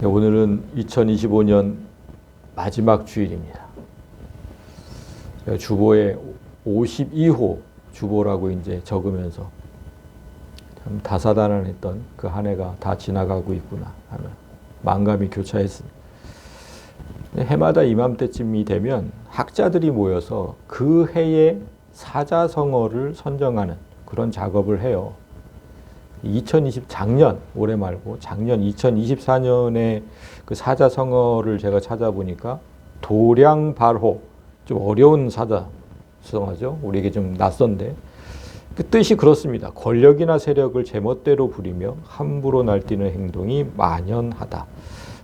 네, 오늘은 2025년 마지막 주일입니다. 제가 주보에 52호 주보라고 이제 적으면서 참 다사다난했던 그 한 해가 다 지나가고 있구나 하는 만감이 교차했습니다. 해마다 이맘때쯤이 되면 학자들이 모여서 그 해의 사자성어를 선정하는 그런 작업을 해요. 작년, 올해 말고 작년 2024년에 그 사자성어를 제가 찾아보니까 도량발호, 좀 어려운 사자성어죠. 우리에게 좀 낯선데 그 뜻이 그렇습니다. 권력이나 세력을 제멋대로 부리며 함부로 날뛰는 행동이 만연하다.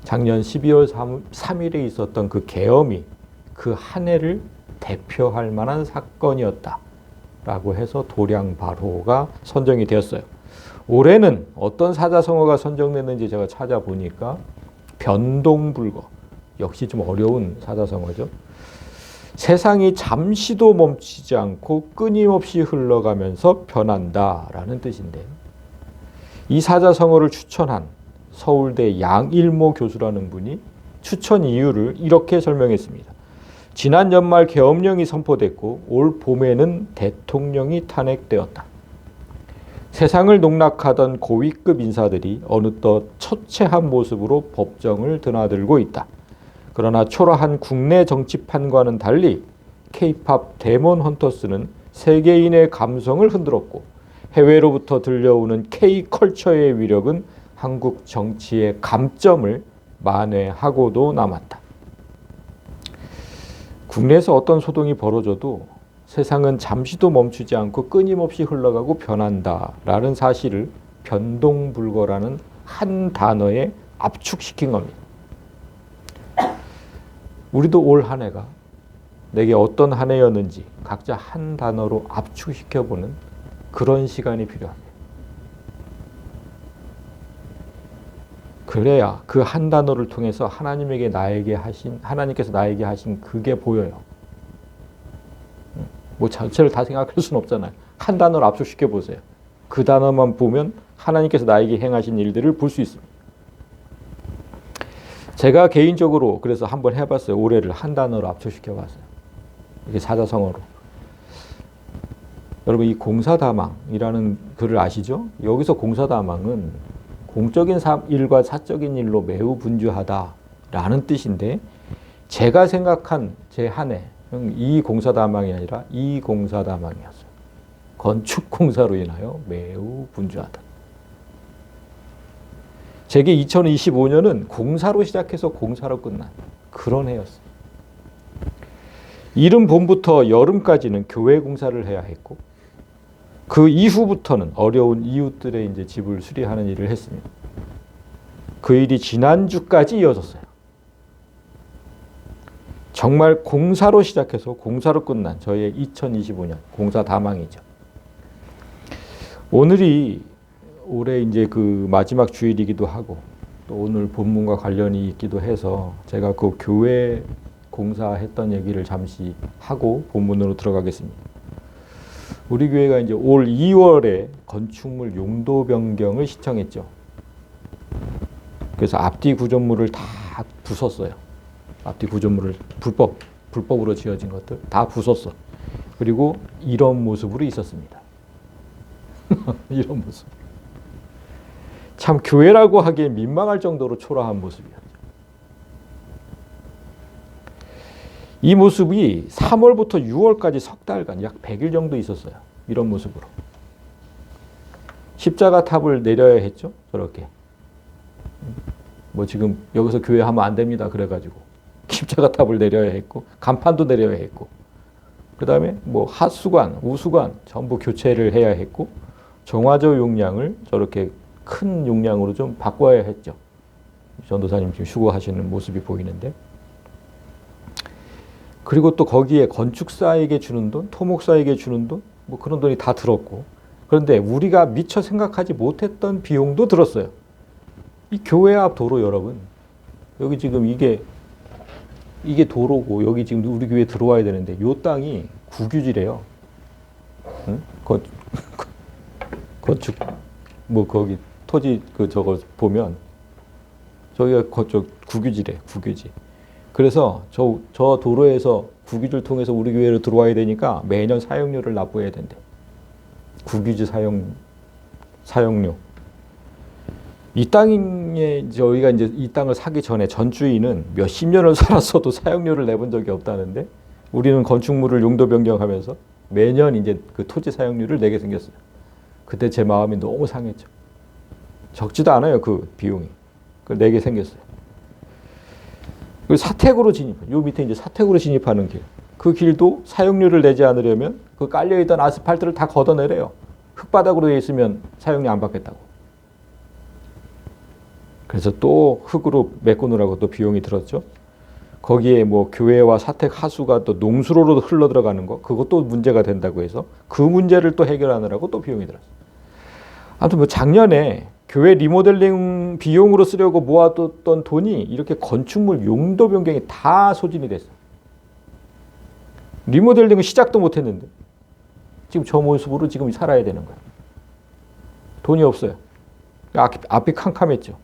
작년 12월 3일에 있었던 그 계엄이 그 한 해를 대표할 만한 사건이었다 라고 해서 도량발호가 선정이 되었어요. 올해는 어떤 사자성어가 선정됐는지 제가 찾아보니까 변동불거, 역시 좀 어려운 사자성어죠. 세상이 잠시도 멈추지 않고 끊임없이 흘러가면서 변한다라는 뜻인데, 이 사자성어를 추천한 서울대 양일모 교수라는 분이 추천 이유를 이렇게 설명했습니다. 지난 연말 계엄령이 선포됐고 올 봄에는 대통령이 탄핵되었다. 세상을 농락하던 고위급 인사들이 어느덧 처체한 모습으로 법정을 드나들고 있다. 그러나 초라한 국내 정치판과는 달리 K-팝 데몬 헌터스는 세계인의 감성을 흔들었고 해외로부터 들려오는 K-컬처의 위력은 한국 정치의 감점을 만회하고도 남았다. 국내에서 어떤 소동이 벌어져도 세상은 잠시도 멈추지 않고 끊임없이 흘러가고 변한다라는 사실을 변동불거라는 한 단어에 압축시킨 겁니다. 우리도 올 한 해가 내게 어떤 한 해였는지 각자 한 단어로 압축시켜보는 그런 시간이 필요합니다. 그래야 그 한 단어를 통해서 하나님께서 나에게 하신 그게 보여요. 뭐 전체를 다 생각할 수는 없잖아요. 한 단어를 압축시켜 보세요. 그 단어만 보면 하나님께서 나에게 행하신 일들을 볼 수 있습니다. 제가 개인적으로 그래서 한번 해봤어요. 올해를 한 단어로 압축시켜 봤어요. 이게 사자성어로. 여러분 이 공사다망이라는 글을 아시죠? 여기서 공사다망은 공적인 일과 사적인 일로 매우 분주하다라는 뜻인데, 제가 생각한 제 한 해, 이 공사다망이 아니라 이 공사다망이었어요. 건축공사로 인하여 매우 분주하다. 제게 2025년은 공사로 시작해서 공사로 끝난 그런 해였어요. 이른 봄부터 여름까지는 교회 공사를 해야 했고, 그 이후부터는 어려운 이웃들의 이제 집을 수리하는 일을 했습니다. 그 일이 지난주까지 이어졌어요. 정말 공사로 시작해서 공사로 끝난 저의 2025년 공사다망이죠. 오늘이 올해 이제 그 마지막 주일이기도 하고 또 오늘 본문과 관련이 있기도 해서 제가 그 교회 공사했던 얘기를 잠시 하고 본문으로 들어가겠습니다. 우리 교회가 이제 올 2월에 건축물 용도 변경을 신청했죠. 그래서 앞뒤 구조물을 다 부쉈어요. 앞뒤 구조물을 불법으로 지어진 것들 다 부쉈어. 그리고 이런 모습으로 있었습니다. 이런 모습. 참 교회라고 하기에 민망할 정도로 초라한 모습이었죠. 이 모습이 3월부터 6월까지 석 달간 약 100일 정도 있었어요. 이런 모습으로. 십자가 탑을 내려야 했죠. 저렇게. 뭐 지금 여기서 교회 하면 안 됩니다. 그래가지고. 십자가 탑을 내려야 했고 간판도 내려야 했고 그 다음에 뭐 하수관, 우수관 전부 교체를 해야 했고 정화조 용량을 저렇게 큰 용량으로 좀 바꿔야 했죠. 전도사님 지금 수고하시는 모습이 보이는데, 그리고 또 거기에 건축사에게 주는 돈, 토목사에게 주는 돈, 뭐 그런 돈이 다 들었고, 그런데 우리가 미처 생각하지 못했던 비용도 들었어요. 이 교회 앞 도로 여러분, 여기 지금 이게 도로고 여기 지금 우리 교회 들어와야 되는데 요 땅이 국유지래요. 응? 건축 뭐 거기 토지 그 저거 보면 저기가 그쪽 국유지래, 국유지. 그래서 저 도로에서 국유지를 통해서 우리 교회로 들어와야 되니까 매년 사용료를 납부해야 된대. 국유지 사용료. 이 땅에 저희가 이제 이 땅을 사기 전에 전 주인은 몇십 년을 살았어도 사용료를 내본 적이 없다는데 우리는 건축물을 용도 변경하면서 매년 이제 그 토지 사용료를 내게 생겼어요. 그때 제 마음이 너무 상했죠. 적지도 않아요, 그 비용이. 그걸 내게 생겼어요. 그 사택으로 요 밑에 이제 사택으로 진입하는 길. 그 길도 사용료를 내지 않으려면 그 깔려있던 아스팔트를 다 걷어내래요. 흙바닥으로 되어 있으면 사용료 안 받겠다고. 그래서 또 흙으로 메꾸느라고 또 비용이 들었죠. 거기에 뭐 교회와 사택 하수가 또 농수로로 흘러 들어가는 거, 그것도 문제가 된다고 해서 그 문제를 또 해결하느라고 또 비용이 들었어요. 아무튼 뭐 작년에 교회 리모델링 비용으로 쓰려고 모아뒀던 돈이 이렇게 건축물 용도 변경이 다 소진이 됐어요. 리모델링은 시작도 못 했는데 지금 저 모습으로 지금 살아야 되는 거예요. 돈이 없어요. 앞이 캄캄했죠.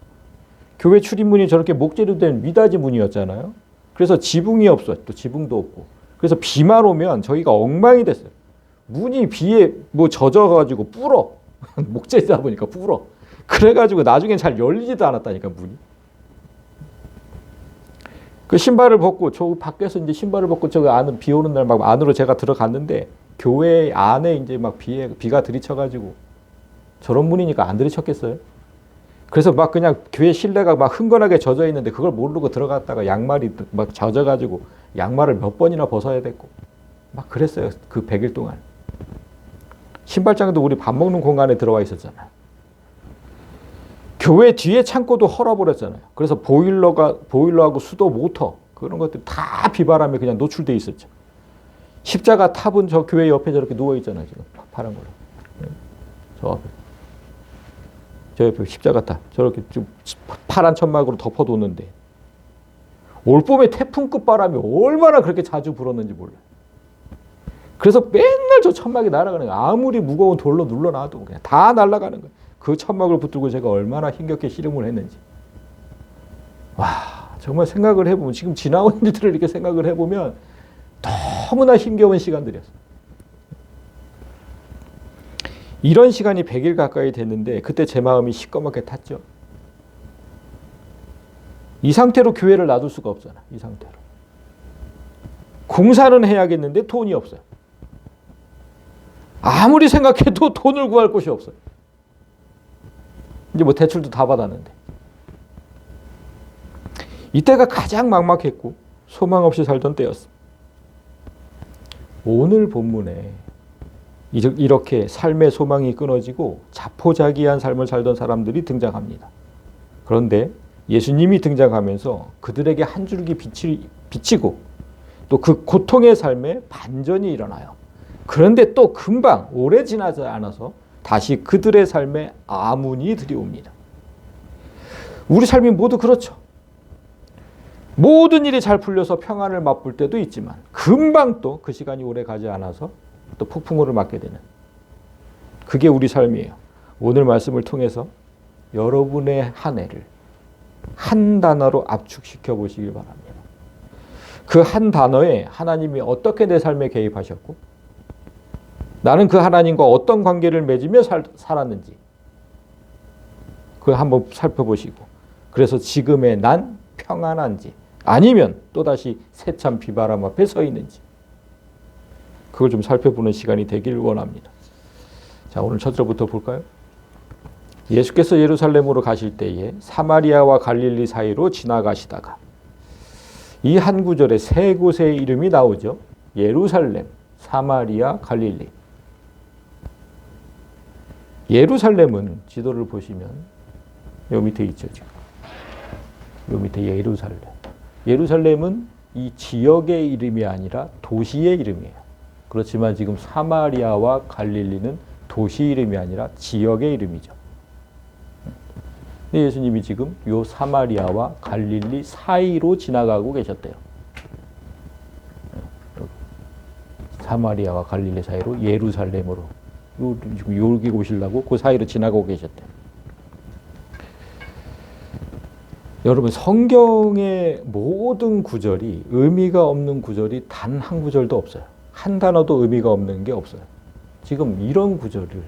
교회 출입문이 저렇게 목재로 된 미닫이 문이었잖아요. 그래서 지붕이 없어요. 또 지붕도 없고. 그래서 비만 오면 저희가 엉망이 됐어요. 문이 비에 뭐 젖어가지고 불어. 목재다 보니까 불어. 그래가지고 나중엔 잘 열리지도 않았다니까, 문이. 그 신발을 벗고, 저 밖에서 이제 신발을 벗고 저기 안으로, 비 오는 날 막 안으로 제가 들어갔는데, 교회 안에 이제 막 비가 들이쳐가지고, 저런 문이니까 안 들이쳤겠어요? 그래서 막 그냥 교회 실내가 막 흥건하게 젖어 있는데, 그걸 모르고 들어갔다가 양말이 막 젖어가지고, 양말을 몇 번이나 벗어야 됐고, 막 그랬어요. 그 100일 동안. 신발장도 우리 밥 먹는 공간에 들어와 있었잖아요. 교회 뒤에 창고도 헐어버렸잖아요. 그래서 보일러하고 수도 모터 그런 것들이 다 비바람에 그냥 노출돼 있었죠. 십자가 탑은 저 교회 옆에 저렇게 누워 있잖아요. 지금 파란 거로. 저 앞에. 저 옆에 십자가 탑 저렇게 좀 파란 천막으로 덮어뒀는데 올봄에 태풍급 바람이 얼마나 그렇게 자주 불었는지 몰라요. 그래서 맨날 저 천막이 날아가는 거예요. 아무리 무거운 돌로 눌러놔도 그냥 다 날아가는 거예요. 그 천막을 붙들고 제가 얼마나 힘겹게 씨름을 했는지. 와, 정말 생각을 해보면, 지금 지나온 일들을 이렇게 생각을 해보면 너무나 힘겨운 시간들이었어요. 이런 시간이 100일 가까이 됐는데 그때 제 마음이 시꺼멓게 탔죠. 이 상태로 교회를 놔둘 수가 없잖아. 이 상태로. 공사는 해야겠는데 돈이 없어요. 아무리 생각해도 돈을 구할 곳이 없어요. 이제 뭐 대출도 다 받았는데. 이때가 가장 막막했고 소망 없이 살던 때였습니다. 오늘 본문에 이렇게 삶의 소망이 끊어지고 자포자기한 삶을 살던 사람들이 등장합니다. 그런데 예수님이 등장하면서 그들에게 한 줄기 빛이 비치고 또 그 고통의 삶에 반전이 일어나요. 그런데 또 금방 오래 지나지 않아서 다시 그들의 삶에 아문이 들이옵니다. 우리 삶이 모두 그렇죠. 모든 일이 잘 풀려서 평안을 맛볼 때도 있지만 금방 또 그 시간이 오래 가지 않아서 또 폭풍우를 맞게 되는, 그게 우리 삶이에요. 오늘 말씀을 통해서 여러분의 한 해를 한 단어로 압축시켜 보시길 바랍니다. 그 한 단어에 하나님이 어떻게 내 삶에 개입하셨고 나는 그 하나님과 어떤 관계를 맺으며 살았는지 그걸 한번 살펴보시고, 그래서 지금의 난 평안한지 아니면 또다시 세찬 비바람 앞에 서 있는지 그걸 좀 살펴보는 시간이 되길 원합니다. 자, 오늘 첫 절부터 볼까요? 예수께서 예루살렘으로 가실 때에 사마리아와 갈릴리 사이로 지나가시다가, 이 한 구절에 세 곳의 이름이 나오죠. 예루살렘, 사마리아, 갈릴리. 예루살렘은 지도를 보시면 요 밑에 있죠. 지금. 요 밑에 예루살렘. 예루살렘은 이 지역의 이름이 아니라 도시의 이름이에요. 그렇지만 지금 사마리아와 갈릴리는 도시 이름이 아니라 지역의 이름이죠. 근데 예수님이 지금 요 사마리아와 갈릴리 사이로 지나가고 계셨대요. 사마리아와 갈릴리 사이로 예루살렘으로 지금 여기 오시려고 그 사이로 지나가고 계셨대요. 여러분 성경의 모든 구절이 의미가 없는 구절이 단 한 구절도 없어요. 한 단어도 의미가 없는 게 없어요. 지금 이런 구절을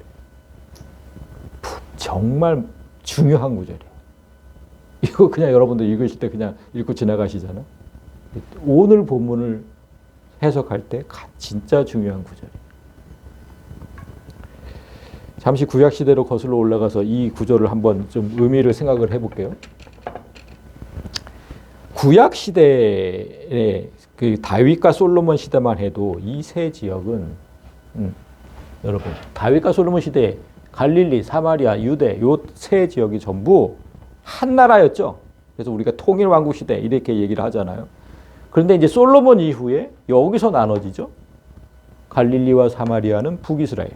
정말 중요한 구절이에요. 이거 그냥 여러분들 읽으실 때 그냥 읽고 지나가시잖아. 오늘 본문을 해석할 때 진짜 중요한 구절이에요. 잠시 구약 시대로 거슬러 올라가서 이 구절을 한번 좀 의미를 생각을 해볼게요. 구약 시대에 그 다윗과 솔로몬 시대만 해도 이 세 지역은 여러분 다윗과 솔로몬 시대에 갈릴리, 사마리아, 유대 요 세 지역이 전부 한 나라였죠. 그래서 우리가 통일 왕국 시대 이렇게 얘기를 하잖아요. 그런데 이제 솔로몬 이후에 여기서 나눠지죠. 갈릴리와 사마리아는 북이스라엘,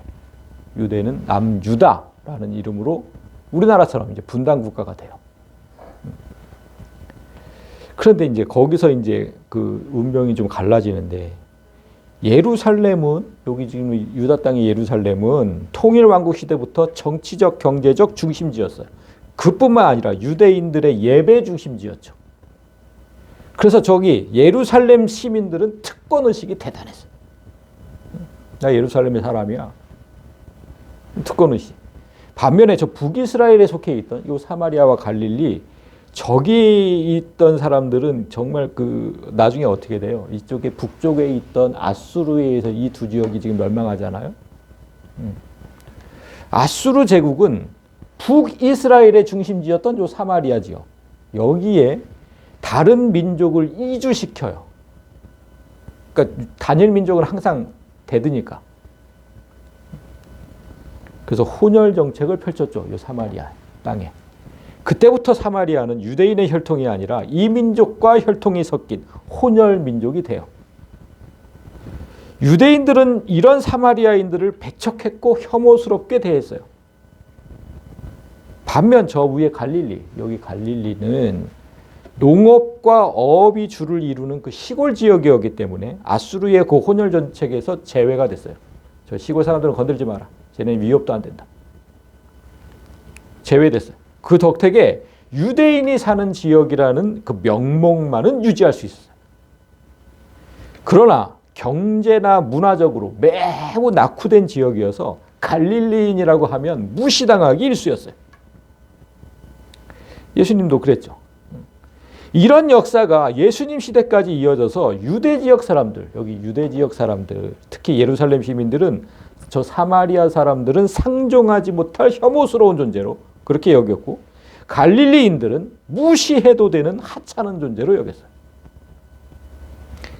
유대는 남유다라는 이름으로 우리나라처럼 이제 분단 국가가 돼요. 그런데 이제 거기서 이제 그 운명이 좀 갈라지는데 예루살렘은 여기 지금 유다 땅의 예루살렘은 통일 왕국 시대부터 정치적 경제적 중심지였어요. 그뿐만 아니라 유대인들의 예배 중심지였죠. 그래서 저기 예루살렘 시민들은 특권 의식이 대단했어요. 나 예루살렘의 사람이야. 특권 의식. 반면에 저 북이스라엘에 속해 있던 이 사마리아와 갈릴리 저기 있던 사람들은 정말 그 나중에 어떻게 돼요? 이쪽에 북쪽에 있던 아수르에 의해서 이 두 지역이 지금 멸망하잖아요. 아수르 제국은 북이스라엘의 중심지였던 요 사마리아 지역 여기에 다른 민족을 이주시켜요. 그러니까 단일 민족은 항상 대드니까. 그래서 혼혈 정책을 펼쳤죠. 요 사마리아 땅에. 그때부터 사마리아는 유대인의 혈통이 아니라 이민족과 혈통이 섞인 혼혈 민족이 돼요. 유대인들은 이런 사마리아인들을 배척했고 혐오스럽게 대했어요. 반면 저 위에 갈릴리, 여기 갈릴리는 농업과 어업이 주를 이루는 그 시골 지역이었기 때문에 아수르의 그 혼혈 정책에서 제외가 됐어요. 저 시골 사람들은 건들지 마라. 쟤네는 위협도 안 된다. 제외됐어요. 그 덕택에 유대인이 사는 지역이라는 그 명목만은 유지할 수 있었어요. 그러나 경제나 문화적으로 매우 낙후된 지역이어서 갈릴리인이라고 하면 무시당하기 일쑤였어요. 예수님도 그랬죠. 이런 역사가 예수님 시대까지 이어져서 유대 지역 사람들, 여기 유대 지역 사람들, 특히 예루살렘 시민들은 저 사마리아 사람들은 상종하지 못할 혐오스러운 존재로 그렇게 여겼고 갈릴리인들은 무시해도 되는 하찮은 존재로 여겼어요.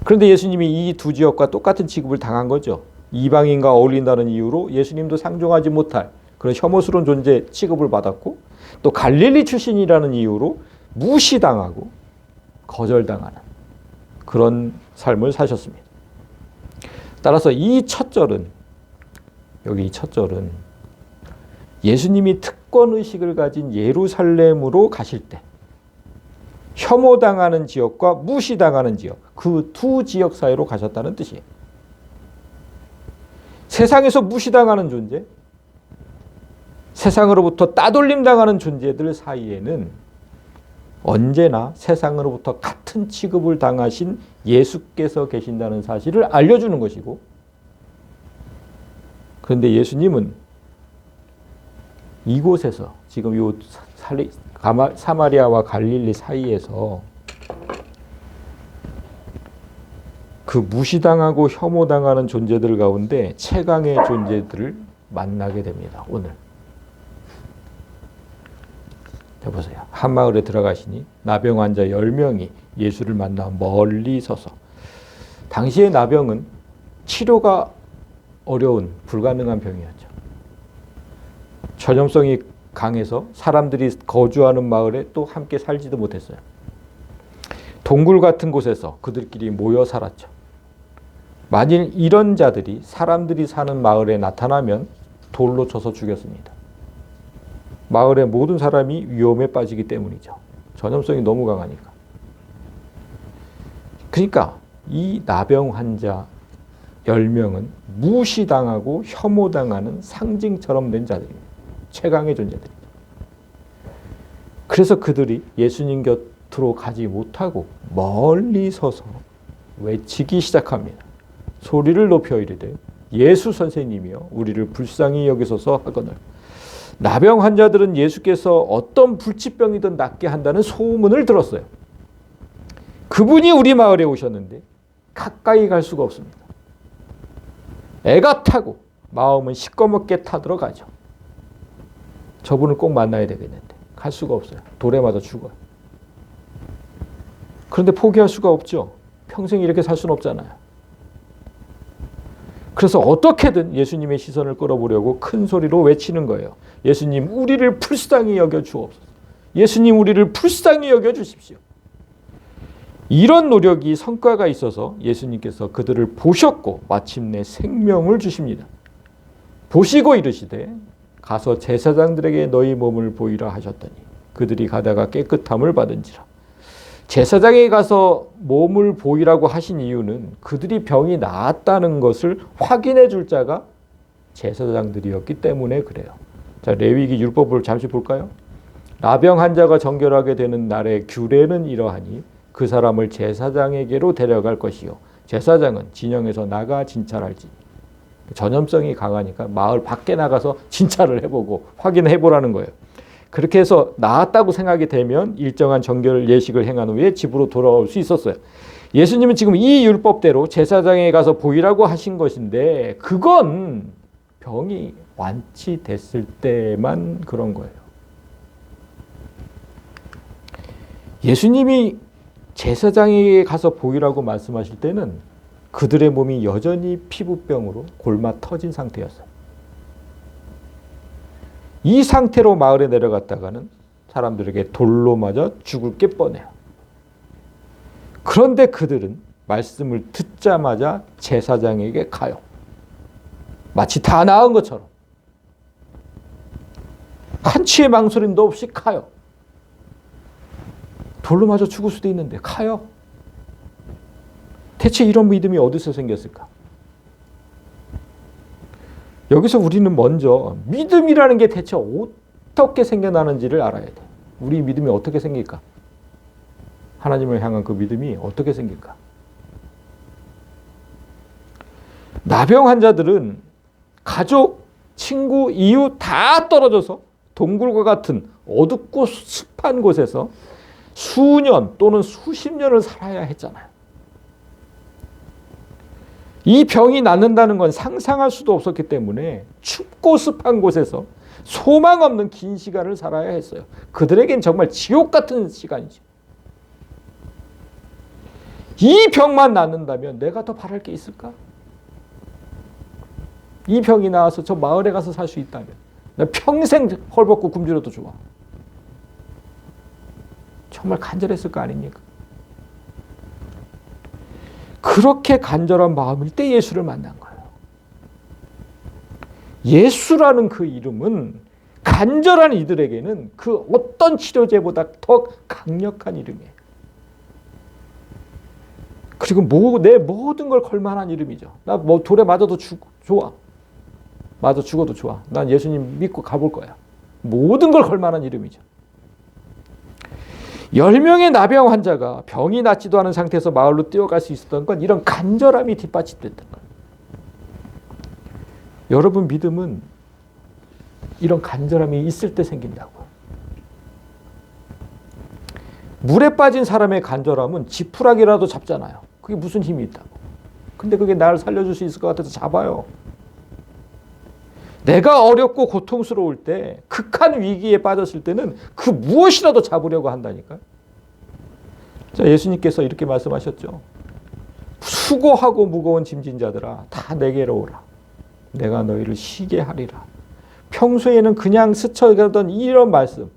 그런데 예수님이 이 두 지역과 똑같은 취급을 당한 거죠. 이방인과 어울린다는 이유로 예수님도 상종하지 못할 그런 혐오스러운 존재 취급을 받았고 또 갈릴리 출신이라는 이유로 무시당하고 거절당하는 그런 삶을 사셨습니다. 따라서 이 첫 절은 여기 이 첫 절은 예수님이 특권의식을 가진 예루살렘으로 가실 때 혐오당하는 지역과 무시당하는 지역 그 두 지역 사이로 가셨다는 뜻이에요. 세상에서 무시당하는 존재, 세상으로부터 따돌림당하는 존재들 사이에는 언제나 세상으로부터 같은 취급을 당하신 예수께서 계신다는 사실을 알려주는 것이고 그런데 예수님은 이곳에서 지금 요 사마리아와 갈릴리 사이에서 그 무시당하고 혐오당하는 존재들 가운데 최강의 존재들을 만나게 됩니다. 오늘. 자 보세요. 한 마을에 들어가시니 나병 환자 10명이 예수를 만나 멀리 서서 당시의 나병은 치료가 어려운 불가능한 병이었죠. 전염성이 강해서 사람들이 거주하는 마을에 또 함께 살지도 못했어요. 동굴 같은 곳에서 그들끼리 모여 살았죠. 만일 이런 자들이 사람들이 사는 마을에 나타나면 돌로 쳐서 죽였습니다. 마을의 모든 사람이 위험에 빠지기 때문이죠. 전염성이 너무 강하니까. 그러니까 이 나병 환자 10명은 무시당하고 혐오당하는 상징처럼 된 자들입니다. 최강의 존재들입니다. 그래서 그들이 예수님 곁으로 가지 못하고 멀리 서서 외치기 시작합니다. 소리를 높여 이르되 예수 선생님이여 우리를 불쌍히 여기소서 하거늘. 나병 환자들은 예수께서 어떤 불치병이든 낫게 한다는 소문을 들었어요. 그분이 우리 마을에 오셨는데 가까이 갈 수가 없습니다. 애가 타고 마음은 시꺼멓게 타들어가죠. 저분을 꼭 만나야 되겠는데 갈 수가 없어요. 돌에 맞아 죽어요. 그런데 포기할 수가 없죠. 평생 이렇게 살 수는 없잖아요. 그래서 어떻게든 예수님의 시선을 끌어보려고 큰 소리로 외치는 거예요. 예수님, 우리를 불쌍히 여겨 주옵소서. 예수님, 우리를 불쌍히 여겨 주십시오. 이런 노력이 성과가 있어서 예수님께서 그들을 보셨고 마침내 생명을 주십니다. 보시고 이르시되 가서 제사장들에게 너희 몸을 보이라 하셨더니 그들이 가다가 깨끗함을 받은지라. 제사장에 가서 몸을 보이라고 하신 이유는 그들이 병이 나았다는 것을 확인해 줄 자가 제사장들이었기 때문에 그래요. 자, 레위기 율법을 잠시 볼까요? 나병 환자가 정결하게 되는 날의 규례는 이러하니 그 사람을 제사장에게로 데려갈 것이요 제사장은 진영에서 나가 진찰할지. 전염성이 강하니까 마을 밖에 나가서 진찰을 해보고 확인해보라는 거예요. 그렇게 해서 나았다고 생각이 되면 일정한 정결 예식을 행한 후에 집으로 돌아올 수 있었어요. 예수님은 지금 이 율법대로 제사장에 가서 보이라고 하신 것인데 그건 병이 완치됐을 때만 그런 거예요. 예수님이 제사장에게 가서 보이라고 말씀하실 때는 그들의 몸이 여전히 피부병으로 골마 터진 상태였어요. 이 상태로 마을에 내려갔다가는 사람들에게 돌로 맞아 죽을 게 뻔해요. 그런데 그들은 말씀을 듣자마자 제사장에게 가요. 마치 다 나은 것처럼. 한치의 망설임도 없이 가요. 돌로 맞아 죽을 수도 있는데 가요. 대체 이런 믿음이 어디서 생겼을까? 여기서 우리는 먼저 믿음이라는 게 대체 어떻게 생겨나는지를 알아야 돼. 우리 믿음이 어떻게 생길까? 하나님을 향한 그 믿음이 어떻게 생길까? 나병 환자들은 가족, 친구, 이웃 다 떨어져서 동굴과 같은 어둡고 습한 곳에서 수년 또는 수십 년을 살아야 했잖아요. 이 병이 낫는다는 건 상상할 수도 없었기 때문에 춥고 습한 곳에서 소망 없는 긴 시간을 살아야 했어요. 그들에겐 정말 지옥 같은 시간이죠. 이 병만 낫는다면 내가 더 바랄 게 있을까? 이 병이 나와서 저 마을에 가서 살 수 있다면 나 평생 헐벗고 굶주려도 좋아. 정말 간절했을 거 아닙니까? 그렇게 간절한 마음일 때 예수를 만난 거예요. 예수라는 그 이름은 간절한 이들에게는 그 어떤 치료제보다 더 강력한 이름이에요. 그리고 내 모든 걸 걸만한 이름이죠. 나 뭐 돌에 맞아도 좋아. 맞아 죽어도 좋아. 난 예수님 믿고 가볼 거야. 모든 걸 걸만한 이름이죠. 10명의 나병 환자가 병이 낫지도 않은 상태에서 마을로 뛰어갈 수 있었던 건 이런 간절함이 뒷받침됐던 거예요. 여러분 믿음은 이런 간절함이 있을 때 생긴다고요. 물에 빠진 사람의 간절함은 지푸라기라도 잡잖아요. 그게 무슨 힘이 있다고. 근데 그게 나를 살려줄 수 있을 것 같아서 잡아요. 내가 어렵고 고통스러울 때, 극한 위기에 빠졌을 때는 그 무엇이라도 잡으려고 한다니까요. 자, 예수님께서 이렇게 말씀하셨죠. 수고하고 무거운 짐진 자들아 다 내게로 오라. 내가 너희를 쉬게 하리라. 평소에는 그냥 스쳐가던 이런 말씀,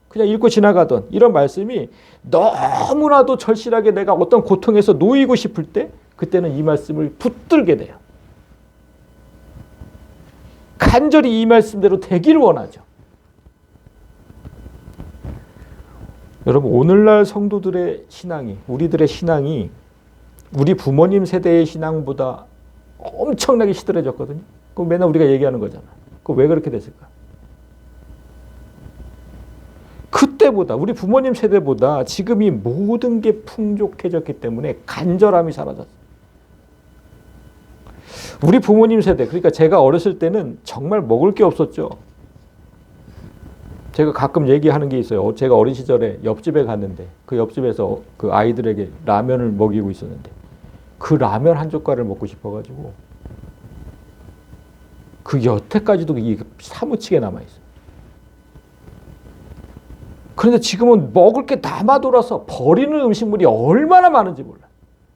그냥 읽고 지나가던 이런 말씀이 너무나도 절실하게 내가 어떤 고통에서 놓이고 싶을 때 그때는 이 말씀을 붙들게 돼요. 간절히 이 말씀대로 되기를 원하죠. 여러분 오늘날 성도들의 신앙이, 우리들의 신앙이 우리 부모님 세대의 신앙보다 엄청나게 시들해졌거든요. 그럼 맨날 우리가 얘기하는 거잖아. 그거 왜 그렇게 됐을까? 그때 세대보다, 우리 부모님 세대보다 지금이 모든 게 풍족해졌기 때문에 간절함이 사라졌어요. 우리 부모님 세대, 그러니까 제가 어렸을 때는 정말 먹을 게 없었죠. 제가 가끔 얘기하는 게 있어요. 제가 어린 시절에 옆집에 갔는데 그 옆집에서 그 아이들에게 라면을 먹이고 있었는데 그 라면 한 젓갈을 먹고 싶어가지고 그 여태까지도 사무치게 남아있어요. 그런데 지금은 먹을 게 남아돌아서 버리는 음식물이 얼마나 많은지 몰라.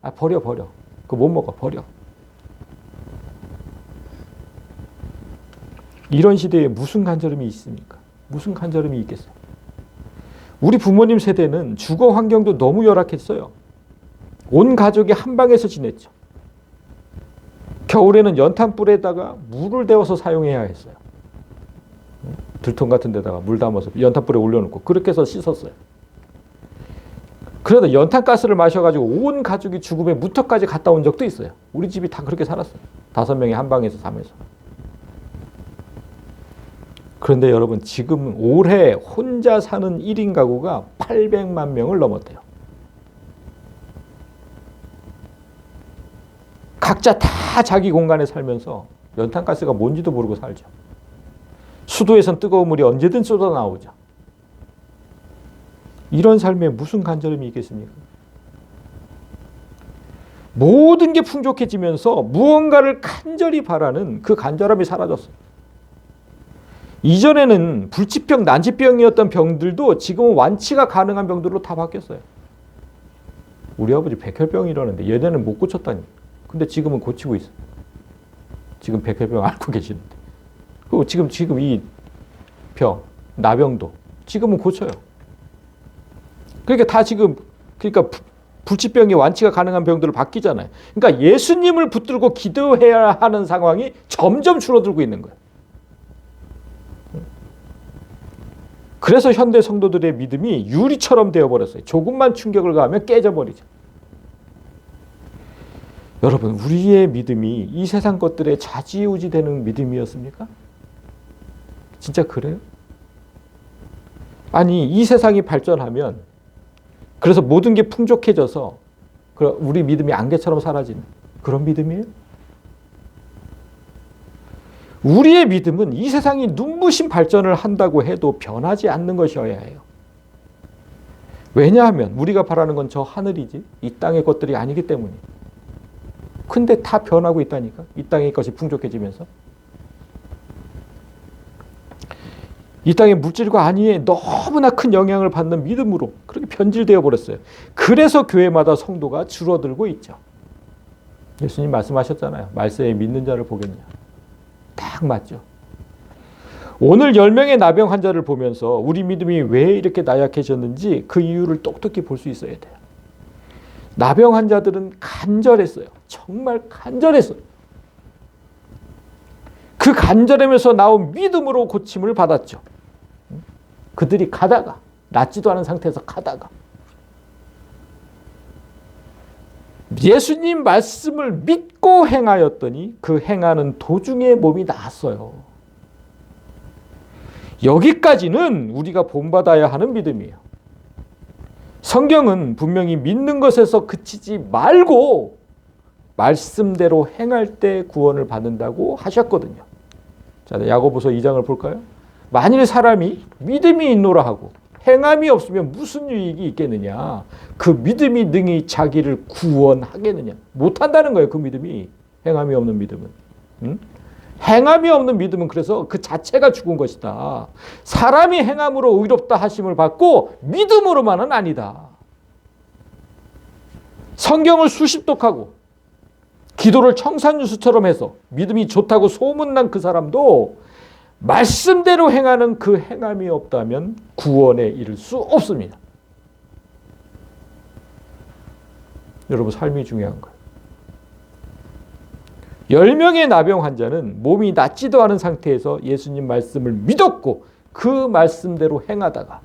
아, 버려. 그거 못 먹어. 버려. 이런 시대에 무슨 간절함이 있습니까? 무슨 간절함이 있겠어요? 우리 부모님 세대는 주거 환경도 너무 열악했어요. 온 가족이 한 방에서 지냈죠. 겨울에는 연탄불에다가 물을 데워서 사용해야 했어요. 들통 같은 데다가 물 담아서 연탄불에 올려놓고 그렇게 해서 씻었어요. 그러다 연탄가스를 마셔가지고 온 가족이 죽음의 무턱까지 갔다 온 적도 있어요. 우리 집이 다 그렇게 살았어요. 5명이 한 방에서 사면서. 그런데 여러분, 지금 올해 혼자 사는 1인 가구가 800만 명을 넘었대요. 각자 다 자기 공간에 살면서 연탄가스가 뭔지도 모르고 살죠. 수도에선 뜨거운 물이 언제든 쏟아 나오죠. 이런 삶에 무슨 간절함이 있겠습니까? 모든 게 풍족해지면서 무언가를 간절히 바라는 그 간절함이 사라졌어요. 이전에는 불치병, 난치병이었던 병들도 지금은 완치가 가능한 병들로 다 바뀌었어요. 우리 아버지 백혈병이라는데 얘네는 못 고쳤다니. 근데 지금은 고치고 있어요. 지금 백혈병 앓고 계시는데. 그리고 지금 이 병, 나병도 지금은 고쳐요. 그러니까 다 지금, 그러니까 불치병이 완치가 가능한 병들로 바뀌잖아요. 그러니까 예수님을 붙들고 기도해야 하는 상황이 점점 줄어들고 있는 거예요. 그래서 현대 성도들의 믿음이 유리처럼 되어버렸어요. 조금만 충격을 가하면 깨져버리죠. 여러분, 우리의 믿음이 이 세상 것들에 좌지우지되는 믿음이었습니까? 진짜 그래요? 아니, 이 세상이 발전하면 그래서 모든 게 풍족해져서 우리 믿음이 안개처럼 사라지는 그런 믿음이에요? 우리의 믿음은 이 세상이 눈부신 발전을 한다고 해도 변하지 않는 것이어야 해요. 왜냐하면 우리가 바라는 건 저 하늘이지 이 땅의 것들이 아니기 때문이에요. 근데 다 변하고 있다니까. 이 땅의 것이 풍족해지면서. 이 땅의 물질과 안위에 너무나 큰 영향을 받는 믿음으로 그렇게 변질되어 버렸어요. 그래서 교회마다 성도가 줄어들고 있죠. 예수님 말씀하셨잖아요. 말세에 믿는 자를 보겠냐. 딱 맞죠. 오늘 10명의 나병 환자를 보면서 우리 믿음이 왜 이렇게 나약해졌는지 그 이유를 똑똑히 볼 수 있어야 돼요. 나병 환자들은 간절했어요. 정말 간절했어요. 그 간절함에서 나온 믿음으로 고침을 받았죠. 그들이 가다가, 낫지도 않은 상태에서 가다가 예수님 말씀을 믿고 행하였더니 그 행하는 도중에 몸이 나았어요. 여기까지는 우리가 본받아야 하는 믿음이에요. 성경은 분명히 믿는 것에서 그치지 말고 말씀대로 행할 때 구원을 받는다고 하셨거든요. 자, 야고보서 2장을 볼까요? 만일 사람이 믿음이 있노라 하고 행함이 없으면 무슨 유익이 있겠느냐. 그 믿음이 능히 자기를 구원하겠느냐. 못한다는 거예요. 그 믿음이. 행함이 없는 믿음은. 응? 행함이 없는 믿음은 그래서 그 자체가 죽은 것이다. 사람이 행함으로 의롭다 하심을 받고 믿음으로만은 아니다. 성경을 수십 독하고 기도를 청산유수처럼 해서 믿음이 좋다고 소문난 그 사람도 말씀대로 행하는 그 행함이 없다면 구원에 이를 수 없습니다. 여러분, 삶이 중요한 거예요. 10명의 나병 환자는 몸이 낫지도 않은 상태에서 예수님 말씀을 믿었고 그 말씀대로 행하다가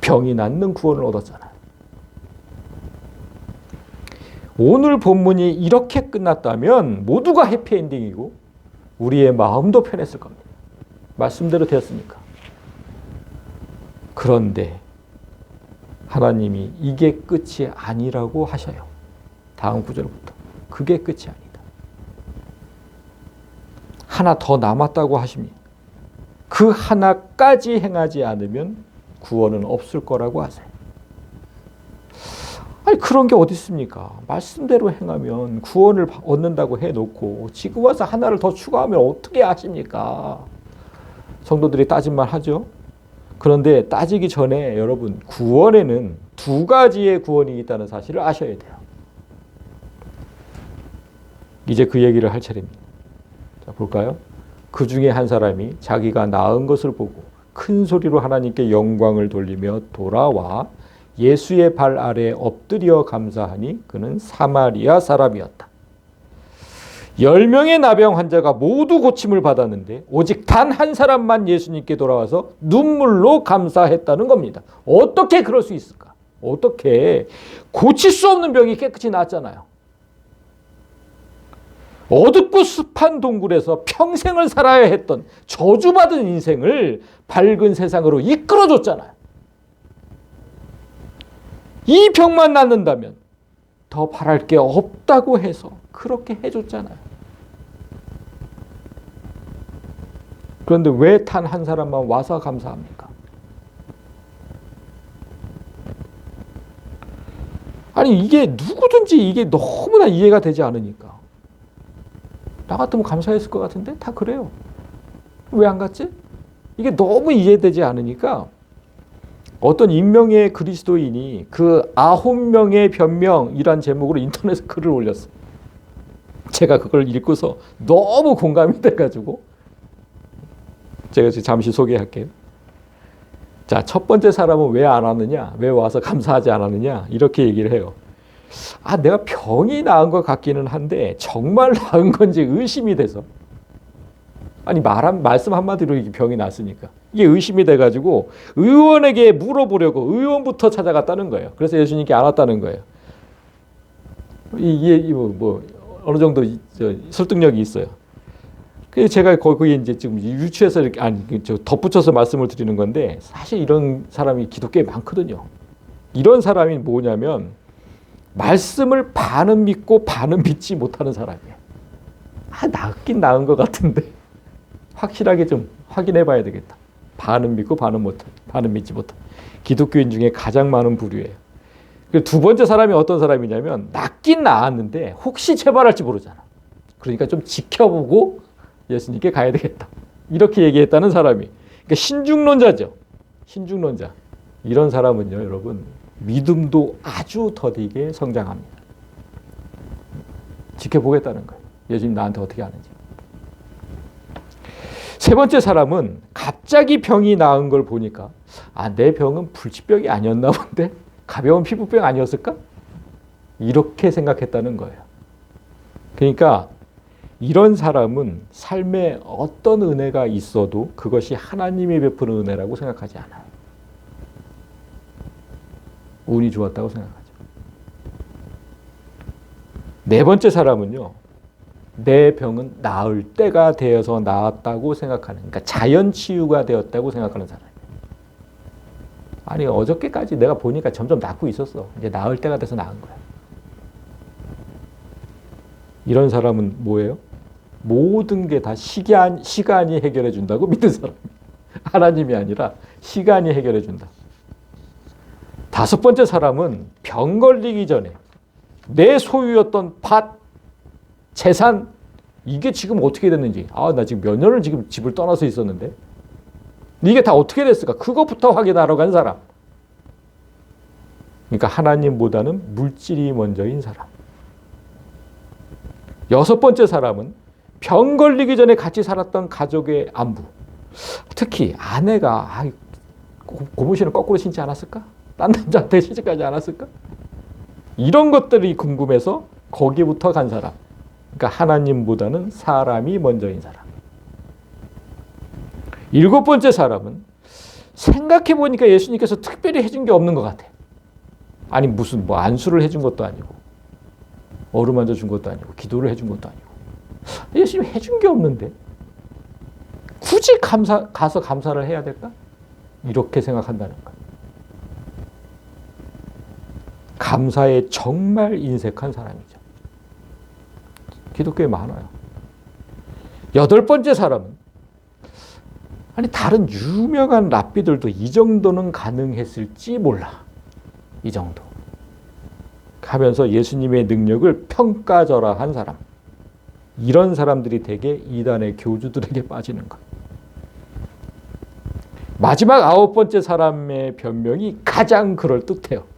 병이 낫는 구원을 얻었잖아요. 오늘 본문이 이렇게 끝났다면 모두가 해피엔딩이고 우리의 마음도 편했을 겁니다. 말씀대로 되었으니까. 그런데 하나님이 이게 끝이 아니라고 하셔요. 다음 구절부터. 그게 끝이 아니다. 하나 더 남았다고 하십니다. 그 하나까지 행하지 않으면 구원은 없을 거라고 하세요. 아니 그런 게 어디 있습니까? 말씀대로 행하면 구원을 얻는다고 해놓고 지금 와서 하나를 더 추가하면 어떻게 하십니까? 성도들이 따질만 하죠. 그런데 따지기 전에 여러분 구원에는 두 가지의 구원이 있다는 사실을 아셔야 돼요. 이제 그 얘기를 할 차례입니다. 자, 볼까요? 그 중에 한 사람이 자기가 낳은 것을 보고 큰 소리로 하나님께 영광을 돌리며 돌아와 예수의 발 아래에 엎드려 감사하니 그는 사마리아 사람이었다. 10명의 나병 환자가 모두 고침을 받았는데 오직 단 한 사람만 예수님께 돌아와서 눈물로 감사했다는 겁니다. 어떻게 그럴 수 있을까? 어떻게 고칠 수 없는 병이 깨끗이 나았잖아요. 어둡고 습한 동굴에서 평생을 살아야 했던 저주받은 인생을 밝은 세상으로 이끌어줬잖아요. 이 병만 낫는다면 더 바랄 게 없다고 해서 그렇게 해줬잖아요. 그런데 왜 단 한 사람만 와서 감사합니까? 아니 이게 누구든지 이게 너무나 이해가 되지 않으니까. 나 같으면 감사했을 것 같은데 다 그래요. 왜 안 갔지? 이게 너무 이해되지 않으니까 어떤 인명의 그리스도인이 그 9명의 변명이란 제목으로 인터넷에 글을 올렸어요. 제가 그걸 읽고서 너무 공감이 돼가지고 제가 잠시 소개할게요. 자, 첫 번째 사람은 왜 안 왔느냐? 왜 와서 감사하지 않았느냐? 이렇게 얘기를 해요. 아, 내가 병이 나은 것 같기는 한데 정말 나은 건지 의심이 돼서 아니 말씀 한마디로 이게 병이 났으니까 이게 의심이 돼가지고 의원에게 물어보려고 의원부터 찾아갔다는 거예요. 그래서 예수님께 안 왔다는 거예요. 이게 뭐 어느 정도 설득력이 있어요. 그래서 제가 거기에 이제 지금 유추해서 이렇게 덧붙여서 말씀을 드리는 건데 사실 이런 사람이 기독교에 많거든요. 이런 사람이 뭐냐면 말씀을 반은 믿고 반은 믿지 못하는 사람이에요. 아, 낫긴 나은 것 같은데 확실하게 좀 확인해 봐야 되겠다. 반은 믿고 반은 믿지 못한 기독교인 중에 가장 많은 부류예요. 두 번째 사람이 어떤 사람이냐면 낫긴 나았는데 혹시 재발할지 모르잖아. 그러니까 좀 지켜보고 예수님께 가야 되겠다. 이렇게 얘기했다는 사람이. 그러니까 신중론자죠. 신중론자. 이런 사람은요, 여러분 믿음도 아주 더디게 성장합니다. 지켜보겠다는 거예요. 예수님 나한테 어떻게 하는지. 세 번째 사람은 갑자기 병이 나은 걸 보니까 아, 내 병은 불치병이 아니었나 본데? 가벼운 피부병 아니었을까? 이렇게 생각했다는 거예요. 그러니까 이런 사람은 삶에 어떤 은혜가 있어도 그것이 하나님이 베푸는 은혜라고 생각하지 않아요. 운이 좋았다고 생각하죠. 네 번째 사람은요. 내 병은 나을 때가 되어서 나았다고 생각하는, 그러니까 자연 치유가 되었다고 생각하는 사람이에요. 아니 어저께까지 내가 보니까 점점 낫고 있었어. 이제 나을 때가 돼서 나은 거야. 이런 사람은 뭐예요? 모든 게 다 시간이 해결해 준다고 믿는 사람. 하나님이 아니라 시간이 해결해 준다. 다섯 번째 사람은 병 걸리기 전에 내 소유였던 밭, 재산, 이게 지금 어떻게 됐는지, 아, 나 지금 몇 년을 지금 집을 떠나서 있었는데 이게 다 어떻게 됐을까? 그것부터 확인하러 간 사람. 그러니까 하나님보다는 물질이 먼저인 사람. 여섯 번째 사람은 병 걸리기 전에 같이 살았던 가족의 안부. 특히 아내가 고무신을 거꾸로 신지 않았을까? 딴 남자한테 시집가지 않았을까? 이런 것들이 궁금해서 거기부터 간 사람. 그러니까 하나님보다는 사람이 먼저인 사람. 일곱 번째 사람은 생각해 보니까 예수님께서 특별히 해준 게 없는 것 같아. 아니 무슨 뭐 안수를 해준 것도 아니고 어루만져 준 것도 아니고 기도를 해준 것도 아니고 예수님 해준 게 없는데 굳이 가서 감사를 해야 될까? 이렇게 생각한다는 거예요. 감사에 정말 인색한 사람이죠. 기독교에 많아요. 8번째 사람은 아니 다른 유명한 랍비들도 이 정도는 가능했을지 몰라. 이 정도. 하면서 예수님의 능력을 평가절하한 사람. 이런 사람들이 대개 이단의 교주들에게 빠지는 것. 마지막 9번째 사람의 변명이 가장 그럴듯해요.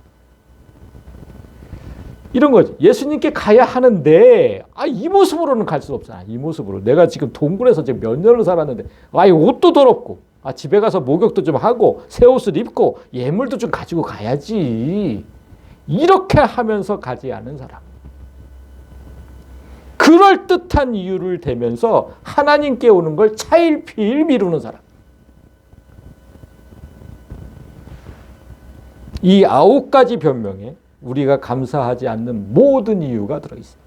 이런 거지. 예수님께 가야 하는데 이 모습으로는 갈 수 없잖아. 이 모습으로. 내가 지금 동굴에서 지금 몇 년을 살았는데 옷도 더럽고 집에 가서 목욕도 좀 하고 새 옷을 입고 예물도 좀 가지고 가야지. 이렇게 하면서 가지 않은 사람. 그럴듯한 이유를 대면서 하나님께 오는 걸 차일피일 미루는 사람. 이 9가지 변명에 우리가 감사하지 않는 모든 이유가 들어있어요.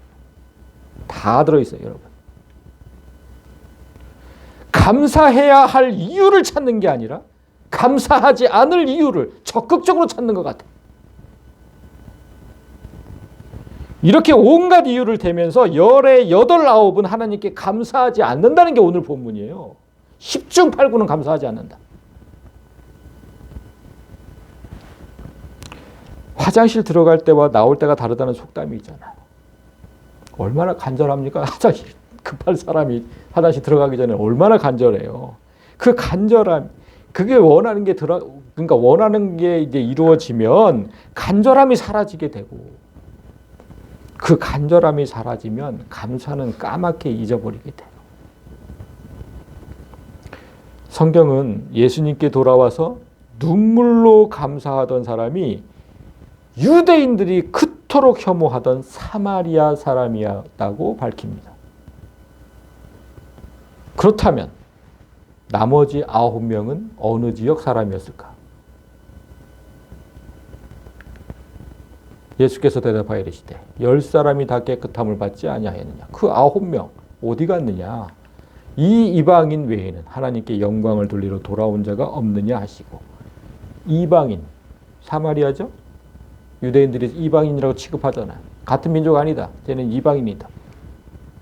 다 들어있어요, 여러분. 감사해야 할 이유를 찾는 게 아니라 감사하지 않을 이유를 적극적으로 찾는 것 같아요. 이렇게 온갖 이유를 대면서 열의 8, 9은 하나님께 감사하지 않는다는 게 오늘 본문이에요. 10중 8구는 감사하지 않는다. 화장실 들어갈 때와 나올 때가 다르다는 속담이 있잖아요. 얼마나 간절합니까? 화장실 급한 사람이 화장실 들어가기 전에 얼마나 간절해요. 그 간절함, 그게 원하는 게 그러니까 원하는 게 이제 이루어지면 간절함이 사라지게 되고, 그 간절함이 사라지면 감사는 까맣게 잊어버리게 돼요. 성경은 예수님께 돌아와서 눈물로 감사하던 사람이 유대인들이 그토록 혐오하던 사마리아 사람이었다고 밝힙니다. 그렇다면 나머지 9명은 어느 지역 사람이었을까? 예수께서 대답하여 이르시되 10사람이 다 깨끗함을 받지 아니하였느냐. 그 9명 어디 갔느냐. 이 이방인 외에는 하나님께 영광을 돌리러 돌아온 자가 없느냐 하시고. 이방인, 사마리아죠? 유대인들이 이방인이라고 취급하잖아요. 같은 민족 아니다. 쟤는 이방인이다.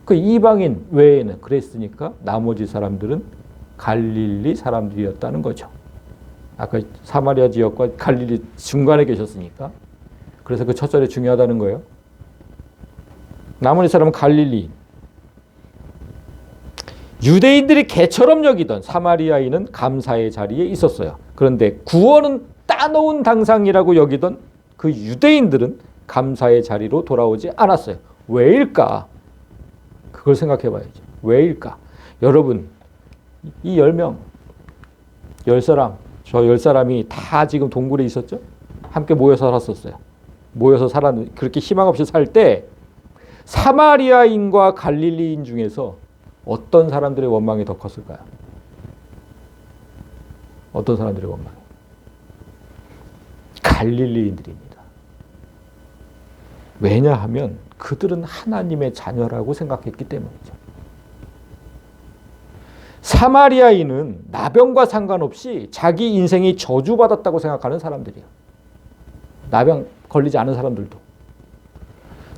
그 이방인 외에는 그랬으니까 나머지 사람들은 갈릴리 사람들이었다는 거죠. 아까 사마리아 지역과 갈릴리 중간에 계셨으니까. 그래서 그 첫 절이 중요하다는 거예요. 나머지 사람은 갈릴리. 유대인들이 개처럼 여기던 사마리아인은 감사의 자리에 있었어요. 그런데 구원은 따놓은 당상이라고 여기던 그 유대인들은 감사의 자리로 돌아오지 않았어요. 왜일까? 그걸 생각해 봐야죠. 왜일까? 여러분, 이 10명, 10사람, 저 10사람이 다 지금 동굴에 있었죠? 함께 모여서 살았었어요. 모여서 살았는데 그렇게 희망 없이 살 때 사마리아인과 갈릴리인 중에서 어떤 사람들의 원망이 더 컸을까요? 어떤 사람들의 원망이? 갈릴리인들입니다. 왜냐하면 그들은 하나님의 자녀라고 생각했기 때문이죠. 사마리아인은 나병과 상관없이 자기 인생이 저주받았다고 생각하는 사람들이에요. 나병 걸리지 않은 사람들도.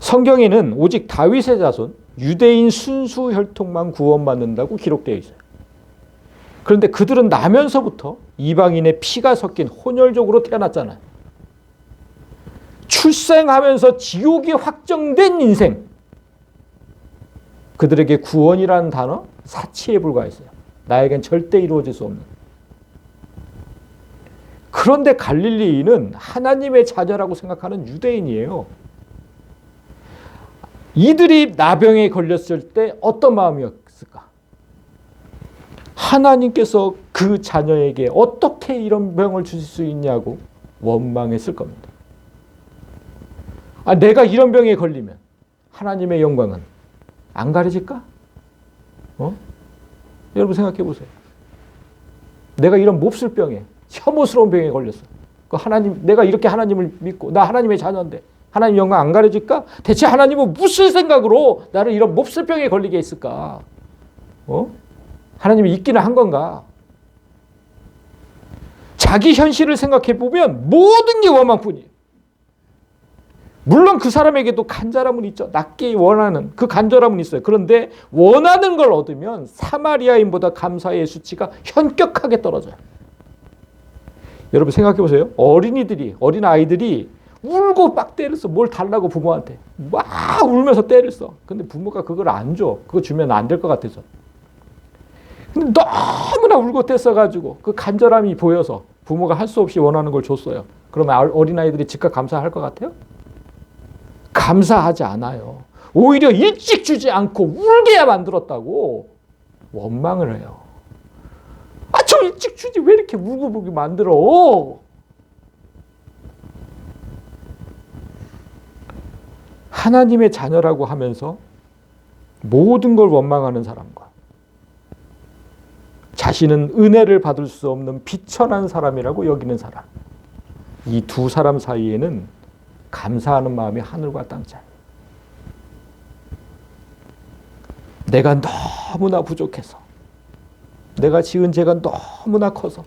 성경에는 오직 다윗의 자손, 유대인 순수 혈통만 구원받는다고 기록되어 있어요. 그런데 그들은 나면서부터 이방인의 피가 섞인 혼혈족으로 태어났잖아요. 출생하면서 지옥이 확정된 인생. 그들에게 구원이라는 단어 사치에 불과했어요. 나에겐 절대 이루어질 수 없는. 그런데 갈릴리인은 하나님의 자녀라고 생각하는 유대인이에요. 이들이 나병에 걸렸을 때 어떤 마음이었을까? 하나님께서 그 자녀에게 어떻게 이런 병을 주실 수 있냐고 원망했을 겁니다. 내가 이런 병에 걸리면 하나님의 영광은 안 가려질까? 여러분 생각해 보세요. 내가 이런 몹쓸 병에, 혐오스러운 병에 걸렸어. 내가 이렇게 하나님을 믿고 나 하나님의 자녀인데 하나님 영광 안 가려질까? 대체 하나님은 무슨 생각으로 나를 이런 몹쓸 병에 걸리게 했을까? 하나님이 있기는 한 건가? 자기 현실을 생각해 보면 모든 게 원망뿐이에요. 물론 그 사람에게도 간절함은 있죠. 낫게 원하는 그 간절함은 있어요. 그런데 원하는 걸 얻으면 사마리아인보다 감사의 수치가 현격하게 떨어져요. 여러분 생각해 보세요. 어린 아이들이 울고 막 때를 써. 뭘 달라고 부모한테. 막 울면서 때를 써. 근데 부모가 그걸 안 줘. 그거 주면 안 될 것 같아서. 근데 너무나 울고 떼써가지고 그 간절함이 보여서 부모가 할 수 없이 원하는 걸 줬어요. 그러면 어린아이들이 즉각 감사할 것 같아요? 감사하지 않아요. 오히려 일찍 주지 않고 울게 만들었다고 원망을 해요. 아, 좀 일찍 주지 왜 이렇게 울고불고 만들어? 하나님의 자녀라고 하면서 모든 걸 원망하는 사람과 자신은 은혜를 받을 수 없는 비천한 사람이라고 여기는 사람, 이 두 사람 사이에는 감사하는 마음이 하늘과 땅 차이. 내가 너무나 부족해서, 내가 지은 죄가 너무나 커서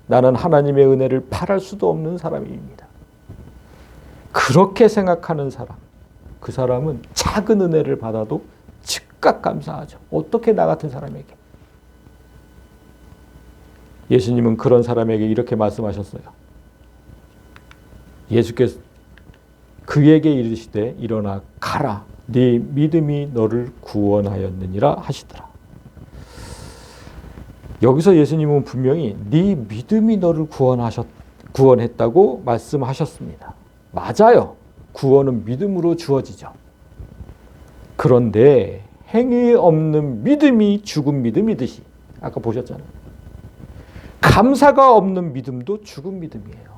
나는 하나님의 은혜를 바랄 수도 없는 사람입니다. 그렇게 생각하는 사람, 그 사람은 작은 은혜를 받아도 즉각 감사하죠. 어떻게 나 같은 사람에게? 예수님은 그런 사람에게 이렇게 말씀하셨어요. 예수께서 그에게 이르시되 일어나 가라. 네 믿음이 너를 구원하였느니라 하시더라. 여기서 예수님은 분명히 네 믿음이 너를 구원했다고 말씀하셨습니다. 맞아요. 구원은 믿음으로 주어지죠. 그런데 행위 없는 믿음이 죽은 믿음이듯이 아까 보셨잖아요. 감사가 없는 믿음도 죽은 믿음이에요.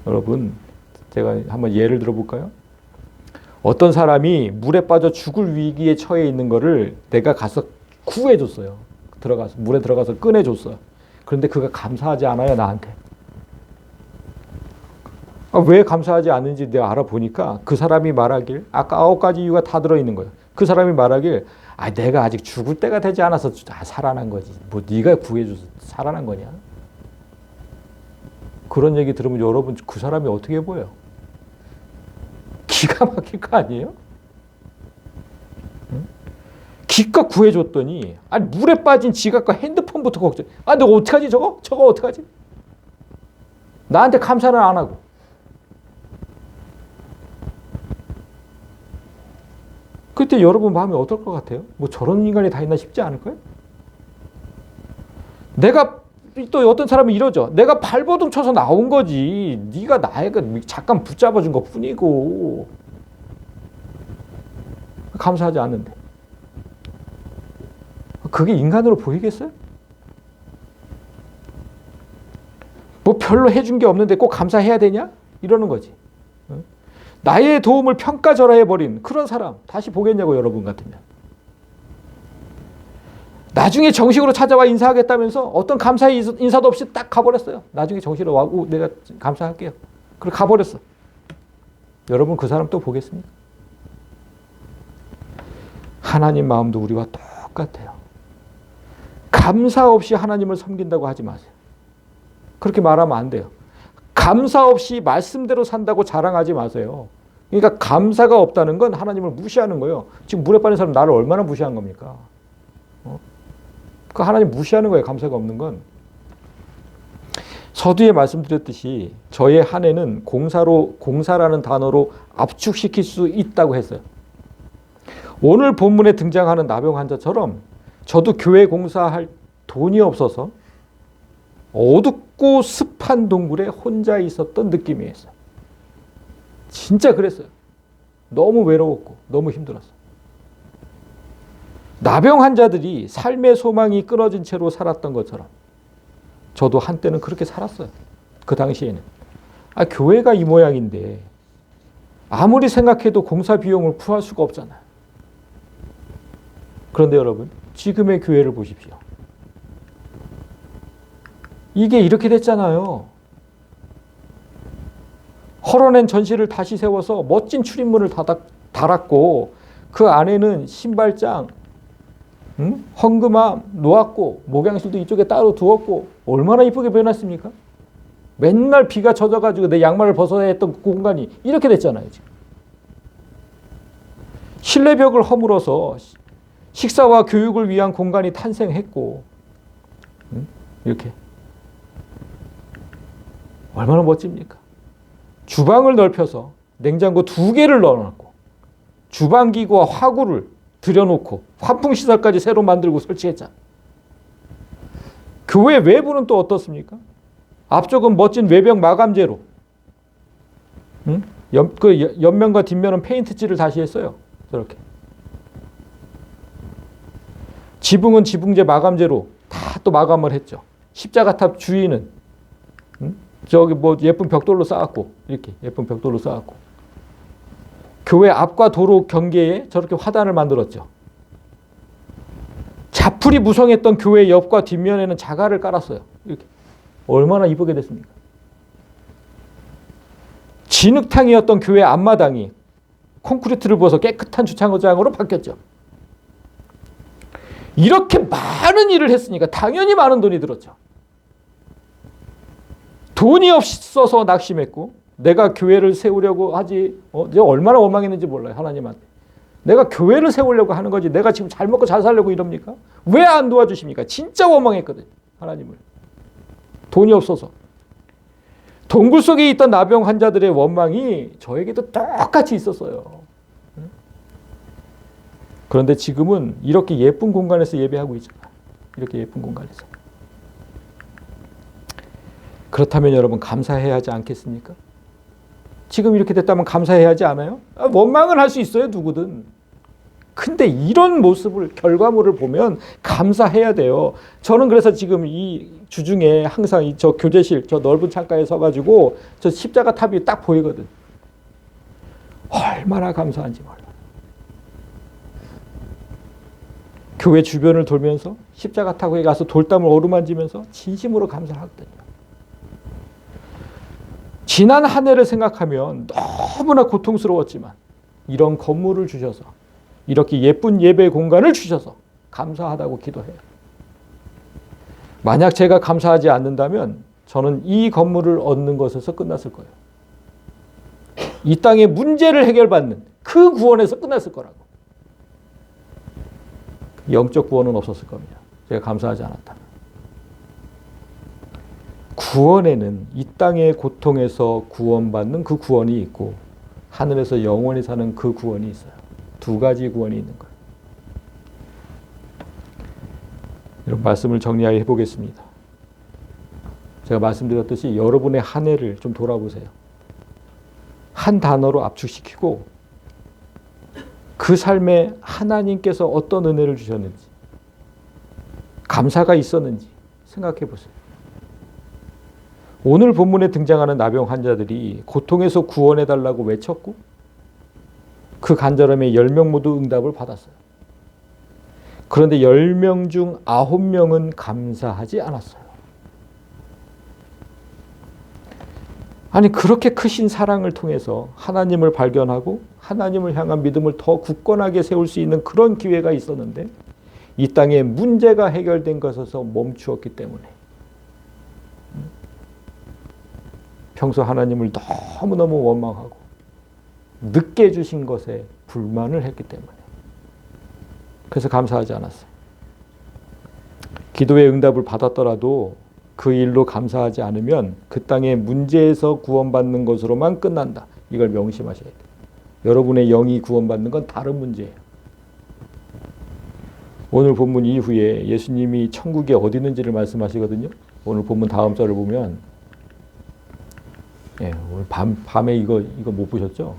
여러분, 제가 한번 예를 들어볼까요? 어떤 사람이 물에 빠져 죽을 위기에 처해 있는 거를 내가 가서 구해줬어요. 물에 들어가서 꺼내줬어요. 그런데 그가 감사하지 않아요, 나한테. 왜 감사하지 않는지 내가 알아보니까 그 사람이 말하길, 아까 9가지 이유가 다 들어있는 거예요. 그 사람이 말하길, 내가 아직 죽을 때가 되지 않아서 살아난 거지. 뭐 네가 구해줘서 살아난 거냐? 그런 얘기 들으면 여러분 그 사람이 어떻게 보여요? 기가 막힐 거 아니에요? 응? 기껏 구해줬더니 물에 빠진 지갑과 핸드폰부터 걱정. 너 어떡하지 저거? 저거 어떡하지? 나한테 감사를 안 하고. 그때 여러분 마음이 어떨 것 같아요? 뭐 저런 인간이 다 있나 싶지 않을까요? 내가 또 어떤 사람이 이러죠. 내가 발버둥 쳐서 나온 거지. 네가 나에게 잠깐 붙잡아준 것 뿐이고. 감사하지 않는데. 그게 인간으로 보이겠어요? 뭐 별로 해준 게 없는데 꼭 감사해야 되냐? 이러는 거지. 나의 도움을 평가절하해버린 그런 사람 다시 보겠냐고 여러분 같으면. 나중에 정식으로 찾아와 인사하겠다면서 어떤 감사의 인사도 없이 딱 가버렸어요. 나중에 정식으로 와고 내가 감사할게요. 그리고 가버렸어. 여러분 그 사람 또 보겠습니까? 하나님 마음도 우리와 똑같아요. 감사 없이 하나님을 섬긴다고 하지 마세요. 그렇게 말하면 안 돼요. 감사 없이 말씀대로 산다고 자랑하지 마세요. 그러니까 감사가 없다는 건 하나님을 무시하는 거예요. 지금 물에 빠진 사람 나를 얼마나 무시한 겁니까? 그 하나님 무시하는 거예요. 감사가 없는 건. 서두에 말씀드렸듯이 저의 한 해는 공사라는 단어로 압축시킬 수 있다고 했어요. 오늘 본문에 등장하는 나병 환자처럼 저도 교회 공사할 돈이 없어서 어둡고 습한 동굴에 혼자 있었던 느낌이었어요. 진짜 그랬어요. 너무 외로웠고 너무 힘들었어요. 나병 환자들이 삶의 소망이 끊어진 채로 살았던 것처럼 저도 한때는 그렇게 살았어요. 그 당시에는. 교회가 이 모양인데 아무리 생각해도 공사 비용을 구할 수가 없잖아요. 그런데 여러분, 지금의 교회를 보십시오. 이게 이렇게 됐잖아요. 헐어낸 전시를 다시 세워서 멋진 출입문을 달았고 그 안에는 신발장, 헌금함 놓았고 목양실도 이쪽에 따로 두었고 얼마나 이쁘게 변했습니까? 맨날 비가 젖어가지고 내 양말을 벗어야 했던 그 공간이 이렇게 됐잖아요. 지금. 실내벽을 허물어서 식사와 교육을 위한 공간이 탄생했고, 이렇게. 얼마나 멋집니까? 주방을 넓혀서 냉장고 2개를 넣어놨고, 주방기구와 화구를 들여놓고, 환풍시설까지 새로 만들고 설치했잖아요. 교회 외부는 또 어떻습니까? 앞쪽은 멋진 외벽 마감재로, 그 옆면과 뒷면은 페인트칠을 다시 했어요. 저렇게. 지붕은 지붕재 마감재로 다 또 마감을 했죠. 십자가탑 주위는 저기 뭐 예쁜 벽돌로 쌓았고, 이렇게 예쁜 벽돌로 쌓았고, 교회 앞과 도로 경계에 저렇게 화단을 만들었죠. 자풀이 무성했던 교회 옆과 뒷면에는 자갈을 깔았어요. 이렇게. 얼마나 이쁘게 됐습니까? 진흙탕이었던 교회 앞마당이 콘크리트를 부어서 깨끗한 주차장으로 바뀌었죠. 이렇게 많은 일을 했으니까 당연히 많은 돈이 들었죠. 돈이 없어서 낙심했고, 내가 교회를 세우려고 하지, 내가 얼마나 원망했는지 몰라요, 하나님한테. 내가 교회를 세우려고 하는 거지, 내가 지금 잘 먹고 잘 살려고 이럽니까? 왜 안 도와주십니까? 진짜 원망했거든요, 하나님을. 돈이 없어서. 동굴 속에 있던 나병 환자들의 원망이 저에게도 똑같이 있었어요. 그런데 지금은 이렇게 예쁜 공간에서 예배하고 있잖아요. 이렇게 예쁜 공간에서. 그렇다면 여러분 감사해야 하지 않겠습니까? 지금 이렇게 됐다면 감사해야 하지 않아요? 원망을 할 수 있어요, 누구든. 근데 이런 모습을, 결과물을 보면 감사해야 돼요. 저는 그래서 지금 이 주중에 항상 저 교제실, 저 넓은 창가에 서가지고 저 십자가 탑이 딱 보이거든. 얼마나 감사한지 몰라. 교회 주변을 돌면서 십자가 타고에 가서 돌담을 어루만지면서 진심으로 감사하거든요. 지난 한 해를 생각하면 너무나 고통스러웠지만 이런 건물을 주셔서, 이렇게 예쁜 예배 공간을 주셔서 감사하다고 기도해요. 만약 제가 감사하지 않는다면 저는 이 건물을 얻는 것에서 끝났을 거예요. 이 땅의 문제를 해결받는 그 구원에서 끝났을 거라고. 영적 구원은 없었을 겁니다. 제가 감사하지 않았다면. 구원에는 이 땅의 고통에서 구원받는 그 구원이 있고, 하늘에서 영원히 사는 그 구원이 있어요. 2가지 구원이 있는 거예요. 이런 말씀을 정리해 보겠습니다. 제가 말씀드렸듯이 여러분의 한 해를 좀 돌아보세요. 한 단어로 압축시키고 그 삶에 하나님께서 어떤 은혜를 주셨는지, 감사가 있었는지 생각해 보세요. 오늘 본문에 등장하는 나병 환자들이 고통에서 구원해 달라고 외쳤고, 그 간절함에 10명 모두 응답을 받았어요. 그런데 10명 중 9명은 감사하지 않았어요. 아니, 그렇게 크신 사랑을 통해서 하나님을 발견하고 하나님을 향한 믿음을 더 굳건하게 세울 수 있는 그런 기회가 있었는데, 이 땅에 문제가 해결된 것에서 멈추었기 때문에, 평소 하나님을 너무너무 원망하고 늦게 주신 것에 불만을 했기 때문에, 그래서 감사하지 않았어요. 기도의 응답을 받았더라도 그 일로 감사하지 않으면 그 땅의 문제에서 구원받는 것으로만 끝난다. 이걸 명심하셔야 돼요. 여러분의 영이 구원받는 건 다른 문제예요. 오늘 본문 이후에 예수님이 천국이 어디 있는지를 말씀하시거든요. 오늘 본문 다음 절을 보면, 오늘 밤에 이거 못 보셨죠?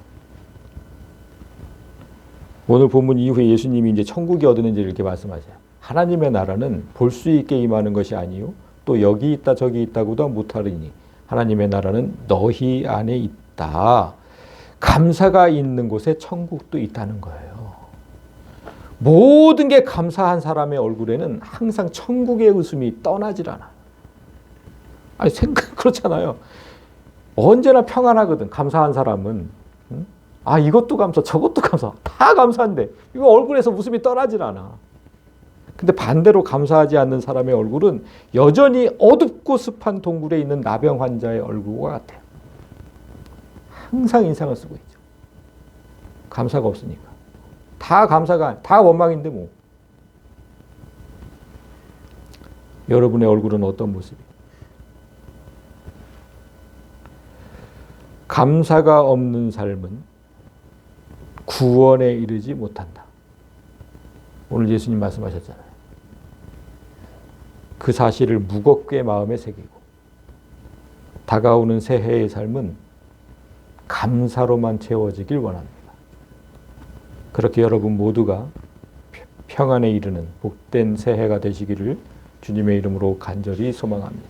오늘 본문 이후에 예수님이 이제 천국이 어디 있는지 이렇게 말씀하세요. 하나님의 나라는 볼 수 있게 임하는 것이 아니요 또 여기 있다 저기 있다고도 못하리니 하나님의 나라는 너희 안에 있다. 감사가 있는 곳에 천국도 있다는 거예요. 모든 게 감사한 사람의 얼굴에는 항상 천국의 웃음이 떠나질 않아. 아니, 그렇잖아요. 언제나 평안하거든, 감사한 사람은. 이것도 감사, 저것도 감사, 다 감사한데 이거 얼굴에서 웃음이 떠나질 않아. 근데 반대로 감사하지 않는 사람의 얼굴은 여전히 어둡고 습한 동굴에 있는 나병 환자의 얼굴과 같아요. 항상 인상을 쓰고 있죠. 감사가 없으니까. 다 감사가, 다 원망인데 뭐. 여러분의 얼굴은 어떤 모습이에요? 감사가 없는 삶은 구원에 이르지 못한다. 오늘 예수님 말씀하셨잖아요. 그 사실을 무겁게 마음에 새기고 다가오는 새해의 삶은 감사로만 채워지길 원합니다. 그렇게 여러분 모두가 평안에 이르는 복된 새해가 되시기를 주님의 이름으로 간절히 소망합니다.